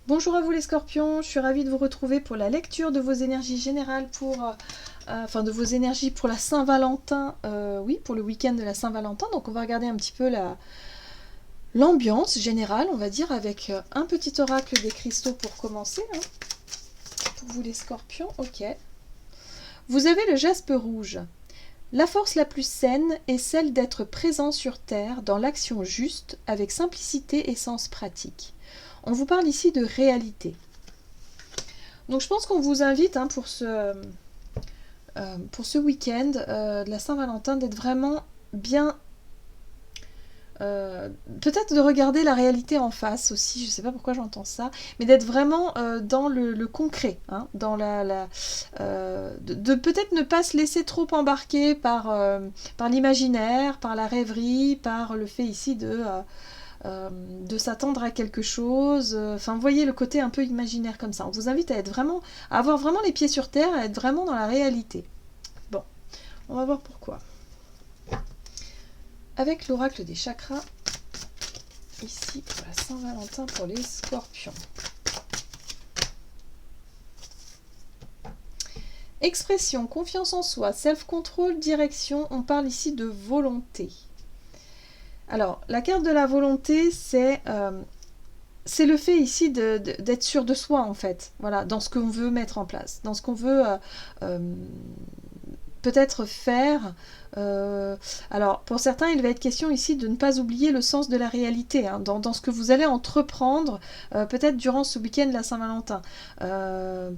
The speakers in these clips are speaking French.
Bonjour à vous les scorpions, je suis ravie de vous retrouver pour la lecture de vos énergies générales de vos énergies pour la Saint-Valentin, oui, pour le week-end de la Saint-Valentin. Donc on va regarder un petit peu l'ambiance générale, on va dire, avec un petit oracle des cristaux pour commencer. Hein. Pour vous les scorpions, ok. Vous avez le jaspe rouge. La force la plus saine est celle d'être présent sur Terre dans l'action juste, avec simplicité et sens pratique. On vous parle ici de réalité. Donc je pense qu'on vous invite pour ce week-end de la Saint-Valentin d'être vraiment bien... peut-être de regarder la réalité en face aussi, je ne sais pas pourquoi j'entends ça, mais d'être vraiment dans le concret, hein, dans de peut-être ne pas se laisser trop embarquer par l'imaginaire, par la rêverie, par le fait ici de s'attendre à quelque chose. Enfin, vous voyez le côté un peu imaginaire comme ça. On vous invite à avoir vraiment les pieds sur terre, à être vraiment dans la réalité. Bon, on va voir pourquoi. Avec l'oracle des chakras, ici pour la Saint-Valentin pour les scorpions. Expression, confiance en soi, self-control, direction, on parle ici de volonté. Alors, la carte de la volonté, c'est le fait ici d'être sûr de soi, en fait. Voilà, dans ce qu'on veut mettre en place, dans ce qu'on veut peut-être faire. Alors, pour certains, il va être question ici de ne pas oublier le sens de la réalité, hein, dans ce que vous allez entreprendre, peut-être durant ce week-end de la Saint-Valentin.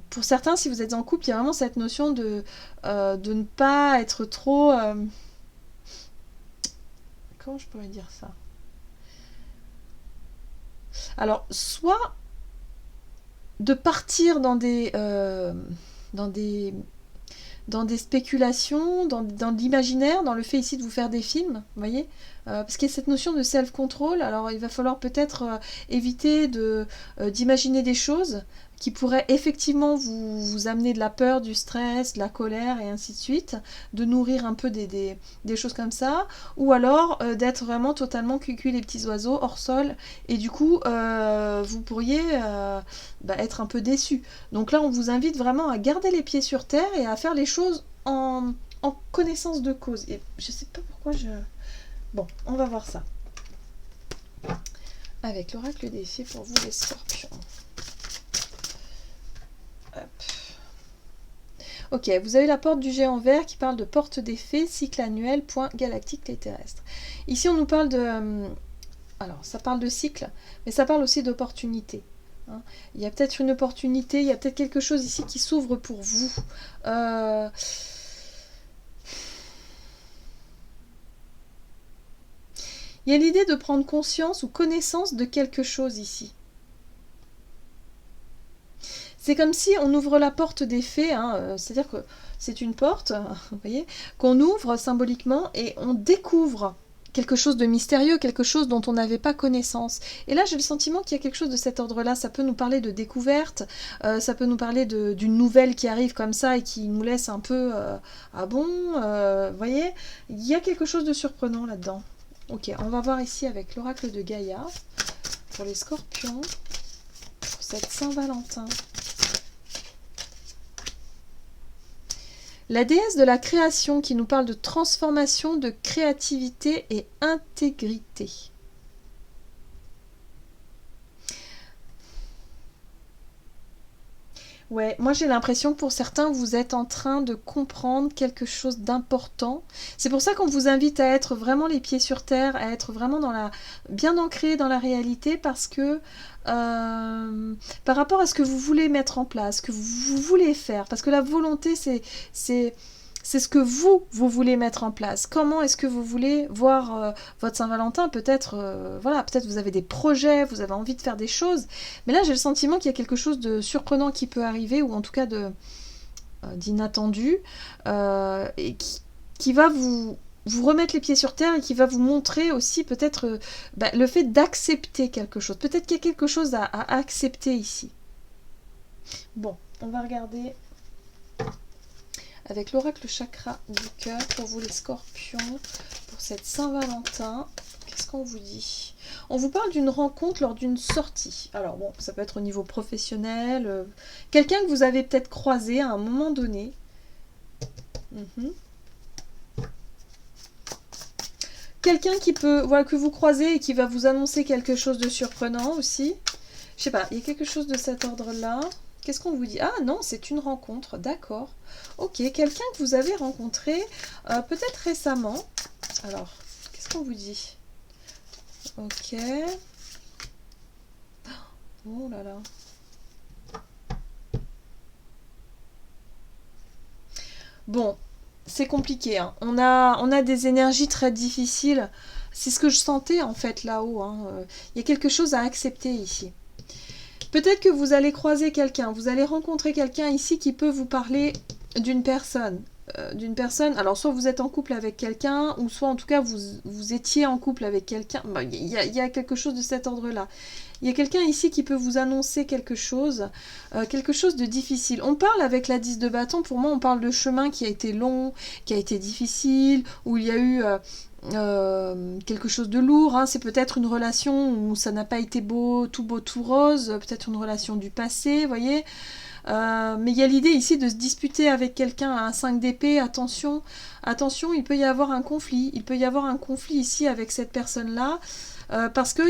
Pour certains, si vous êtes en couple, il y a vraiment cette notion de ne pas être trop... comment je pourrais dire ça? Alors, soit de partir dans des spéculations, dans l'imaginaire, dans le fait ici de vous faire des films, vous voyez, parce qu'il y a cette notion de self-control. Alors il va falloir peut-être éviter d'imaginer des choses qui pourraient effectivement vous amener de la peur, du stress, de la colère et ainsi de suite, de nourrir un peu des choses comme ça, ou alors d'être vraiment totalement cucu les petits oiseaux hors sol, et du coup vous pourriez être un peu déçu. Donc là on vous invite vraiment à garder les pieds sur terre et à faire les choses en connaissance de cause. Et je sais pas pourquoi Bon, on va voir ça. Avec l'oracle des fées pour vous les scorpions. Hop. Ok, vous avez la porte du géant vert qui parle de porte des fées, cycle annuel, point galactique, les terrestres. Ici, on nous parle de... alors, ça parle de cycle, mais ça parle aussi d'opportunité. Hein. Il y a peut-être une opportunité, il y a peut-être quelque chose ici qui s'ouvre pour vous. Il y a l'idée de prendre conscience ou connaissance de quelque chose ici. C'est comme si on ouvre la porte des fées, hein, c'est-à-dire que c'est une porte, vous voyez, qu'on ouvre symboliquement et on découvre quelque chose de mystérieux, quelque chose dont on n'avait pas connaissance. Et là, j'ai le sentiment qu'il y a quelque chose de cet ordre-là. Ça peut nous parler de découverte, ça peut nous parler d'une nouvelle qui arrive comme ça et qui nous laisse un peu ah bon, vous voyez, il y a quelque chose de surprenant là-dedans. Ok, on va voir ici avec l'oracle de Gaïa pour les scorpions, pour cette Saint-Valentin. La déesse de la création qui nous parle de transformation, de créativité et intégrité. Ouais, moi j'ai l'impression que pour certains, vous êtes en train de comprendre quelque chose d'important. C'est pour ça qu'on vous invite à être vraiment les pieds sur terre, à être vraiment bien ancré dans la réalité, parce que par rapport à ce que vous voulez mettre en place, ce que vous voulez faire, parce que la volonté, c'est ce que vous voulez mettre en place. Comment est-ce que vous voulez voir votre Saint-Valentin? Peut-être, voilà, peut-être vous avez des projets, vous avez envie de faire des choses. Mais là, j'ai le sentiment qu'il y a quelque chose de surprenant qui peut arriver, ou en tout cas d'inattendu, et qui va vous remettre les pieds sur terre et qui va vous montrer aussi peut-être le fait d'accepter quelque chose. Peut-être qu'il y a quelque chose à accepter ici. Bon, on va regarder avec l'oracle chakra du cœur pour vous les scorpions, pour cette Saint-Valentin. Qu'est-ce qu'on vous dit? On vous parle d'une rencontre lors d'une sortie. Alors bon, ça peut être au niveau professionnel. Quelqu'un que vous avez peut-être croisé à un moment donné. Mhm. Quelqu'un qui peut, voilà, que vous croisez et qui va vous annoncer quelque chose de surprenant aussi. Je sais pas, il y a quelque chose de cet ordre-là. Qu'est-ce qu'on vous dit? Ah non, c'est une rencontre, d'accord. Ok, quelqu'un que vous avez rencontré peut-être récemment. Alors, qu'est-ce qu'on vous dit? Ok. Oh là là. Bon, c'est compliqué, hein. On a des énergies très difficiles. C'est ce que je sentais en fait là-haut, hein. Il y a quelque chose à accepter ici. Peut-être que vous allez croiser quelqu'un, vous allez rencontrer quelqu'un ici qui peut vous parler d'une personne. Alors soit vous êtes en couple avec quelqu'un, ou soit en tout cas vous étiez en couple avec quelqu'un. Bon, il y a quelque chose de cet ordre-là. Il y a quelqu'un ici qui peut vous annoncer quelque chose de difficile. On parle avec la 10 de bâton, pour moi on parle de chemin qui a été long, qui a été difficile, où il y a eu quelque chose de lourd, hein. C'est peut-être une relation où ça n'a pas été beau, tout rose, peut-être une relation du passé, vous voyez. Mais il y a l'idée ici de se disputer avec quelqu'un à un 5 d'épée. Attention, attention, il peut y avoir un conflit. Il peut y avoir un conflit ici avec cette personne-là. Parce que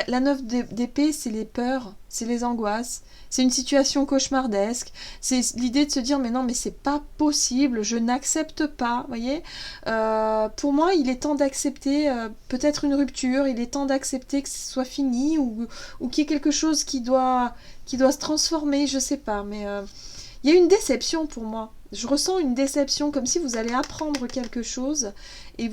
la 9 d'épée, c'est les peurs, c'est les angoisses. C'est une situation cauchemardesque. C'est l'idée de se dire mais non, mais c'est pas possible, je n'accepte pas, voyez. Pour moi, il est temps d'accepter peut-être une rupture. Il est temps d'accepter que ce soit fini ou qu'il y ait quelque chose qui doit se transformer, je sais pas, mais il y a une déception pour moi. Je ressens une déception, comme si vous allez apprendre quelque chose et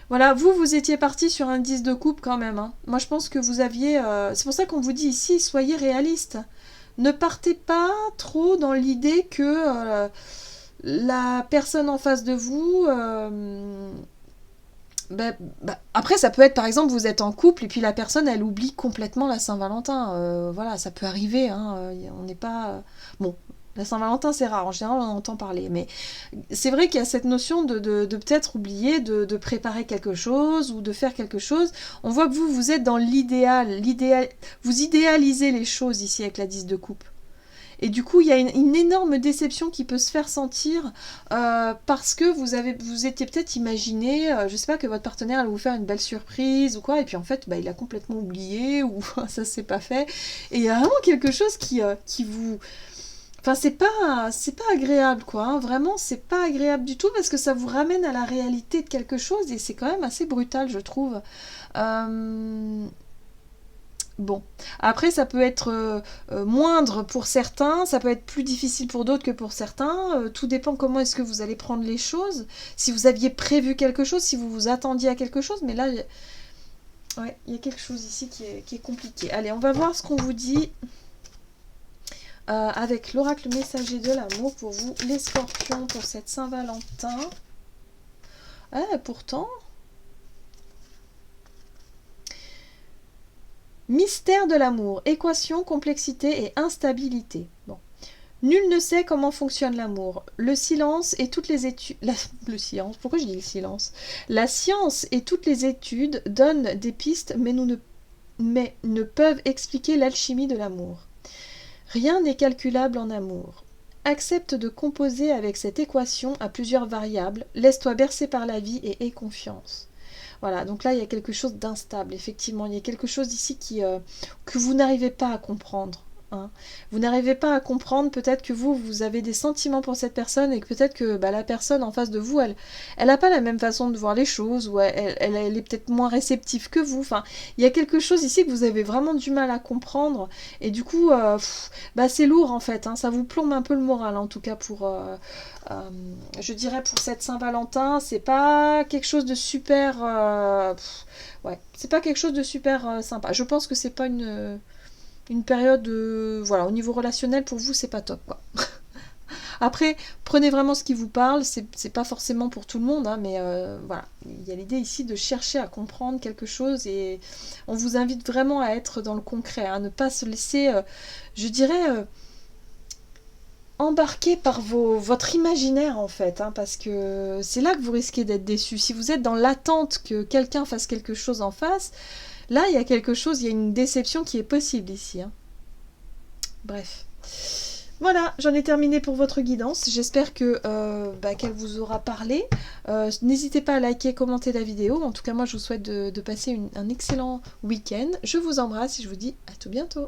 voilà, vous étiez parti sur un 10 de coupe quand même, hein. Moi, je pense que vous aviez... c'est pour ça qu'on vous dit ici, soyez réaliste. Ne partez pas trop dans l'idée que la personne en face de vous... après, ça peut être, par exemple, vous êtes en couple et puis la personne, elle oublie complètement la Saint-Valentin. Voilà, ça peut arriver, hein. On n'est pas... Bon, la Saint-Valentin, c'est rare. En général, on en entend parler. Mais c'est vrai qu'il y a cette notion de peut-être oublier de préparer quelque chose ou de faire quelque chose. On voit que vous êtes dans l'idéal. Vous idéalisez les choses ici avec la 10 de coupe. Et du coup, il y a une énorme déception qui peut se faire sentir parce que vous étiez peut-être imaginé, je sais pas, que votre partenaire allait vous faire une belle surprise ou quoi, et puis en fait, il a complètement oublié ou ça s'est pas fait. Et il y a vraiment quelque chose qui vous... Enfin, c'est pas agréable, quoi, hein. Vraiment, c'est pas agréable du tout parce que ça vous ramène à la réalité de quelque chose et c'est quand même assez brutal, je trouve. Bon, après ça peut être moindre pour certains, ça peut être plus difficile pour d'autres que pour certains, tout dépend comment est-ce que vous allez prendre les choses, si vous aviez prévu quelque chose, si vous vous attendiez à quelque chose, mais là, ouais, il y a quelque chose ici qui est compliqué. Allez, on va voir ce qu'on vous dit avec l'oracle messager de l'amour pour vous, les scorpions, pour cette Saint-Valentin. Ah, pourtant... Mystère de l'amour, équation, complexité et instabilité. Bon. Nul ne sait comment fonctionne l'amour. Le silence et toutes les études... Le silence, pourquoi je dis le silence? La science et toutes les études donnent des pistes, mais ne peuvent expliquer l'alchimie de l'amour. Rien n'est calculable en amour. Accepte de composer avec cette équation à plusieurs variables, laisse-toi bercer par la vie et aie confiance. Voilà, donc là, il y a quelque chose d'instable, effectivement. Il y a quelque chose ici que vous n'arrivez pas à comprendre. Hein. Vous n'arrivez pas à comprendre, peut-être que vous avez des sentiments pour cette personne et que peut-être que la personne en face de vous, elle n'a pas la même façon de voir les choses ou elle est peut-être moins réceptive que vous. Enfin, il y a quelque chose ici que vous avez vraiment du mal à comprendre et du coup, c'est lourd en fait. Hein. Ça vous plombe un peu le moral, en tout cas je dirais pour cette Saint-Valentin. C'est pas quelque chose de super... ouais, c'est pas quelque chose de super sympa. Je pense que c'est pas une période voilà, au niveau relationnel pour vous c'est pas top quoi. Après prenez vraiment ce qui vous parle, c'est pas forcément pour tout le monde hein, mais voilà, il y a l'idée ici de chercher à comprendre quelque chose et on vous invite vraiment à être dans le concret, hein, ne pas se laisser je dirais embarqué par votre imaginaire en fait, hein, parce que c'est là que vous risquez d'être déçu. Si vous êtes dans l'attente que quelqu'un fasse quelque chose en face, là il y a quelque chose, il y a une déception qui est possible ici. Hein. Bref. Voilà, j'en ai terminé pour votre guidance. J'espère que qu'elle vous aura parlé. N'hésitez pas à liker, commenter la vidéo. En tout cas, moi, je vous souhaite de passer un excellent week-end. Je vous embrasse et je vous dis à tout bientôt.